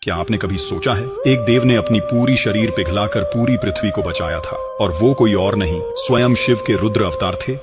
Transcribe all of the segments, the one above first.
क्या आपने कभी सोचा है, एक देव ने अपनी पूरी शरीर पिघलाकर पूरी पृथ्वी को बचाया था, और वो कोई और नहीं, स्वयं शिव के रुद्र अवतार थे।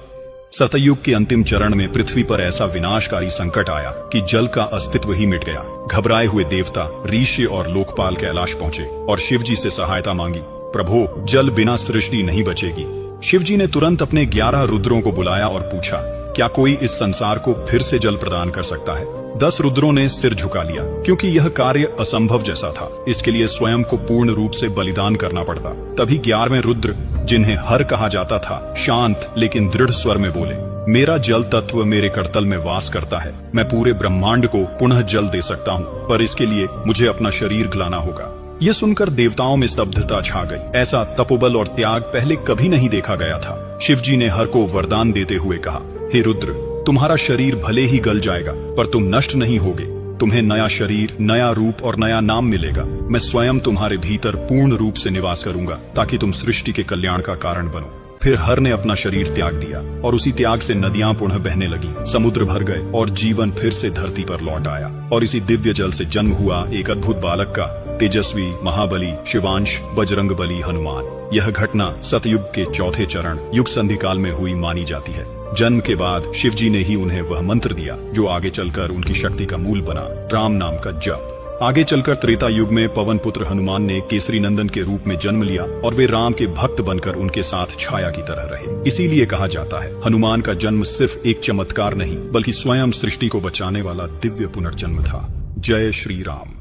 सतयुग के अंतिम चरण में पृथ्वी पर ऐसा विनाशकारी संकट आया कि जल का अस्तित्व ही मिट गया। घबराए हुए देवता, ऋषि और लोकपाल कैलाश पहुंचे और शिवजी से सहायता मांगी। प्रभु, जल बिना सृष्टि नहीं बचेगी। शिवजी ने तुरंत अपने 11 रुद्रों को बुलाया और पूछा, क्या कोई इस संसार को फिर से जल प्रदान कर सकता है? 10 रुद्रों ने सिर झुका लिया, क्योंकि यह कार्य असंभव जैसा था। इसके लिए स्वयं को पूर्ण रूप से बलिदान करना पड़ता। तभी 11वें रुद्र, जिन्हें हर कहा जाता था, शांत लेकिन दृढ़ स्वर में बोले, मेरा जल तत्व मेरे करतल में वास करता है। मैं पूरे ब्रह्मांड को पुनः जल दे सकता हूँ, पर इसके लिए मुझे अपना शरीर गलाना होगा। ये सुनकर देवताओं में स्तब्धता छा गई। ऐसा तपोबल और त्याग पहले कभी नहीं देखा गया था। शिवजी ने हर को वरदान देते हुए कहा, हे रुद्र, तुम्हारा शरीर भले ही गल जाएगा, पर तुम नष्ट नहीं होगे। तुम्हें नया शरीर, नया रूप और नया नाम मिलेगा। मैं स्वयं तुम्हारे भीतर पूर्ण रूप से निवास करूंगा, ताकि तुम सृष्टि के कल्याण का कारण बनो। फिर हर ने अपना शरीर त्याग दिया, और उसी त्याग से नदियां पुनः बहने लगी, समुद्र भर गए और जीवन फिर से धरती पर लौट आया। और इसी दिव्य जल से जन्म हुआ एक अद्भुत बालक का, तेजस्वी, महाबली, शिवांश, बजरंग बली हनुमान। यह घटना सतयुग के चौथे चरण युग संधि काल में हुई मानी जाती है। जन्म के बाद शिवजी ने ही उन्हें वह मंत्र दिया जो आगे चलकर उनकी शक्ति का मूल बना, राम नाम का जप। आगे चलकर त्रेता युग में पवन पुत्र हनुमान ने केसरी नंदन के रूप में जन्म लिया, और वे राम के भक्त बनकर उनके साथ छाया की तरह रहे। इसीलिए कहा जाता है, हनुमान का जन्म सिर्फ एक चमत्कार नहीं, बल्कि स्वयं सृष्टि को बचाने वाला दिव्य पुनर्जन्म था। जय श्री राम।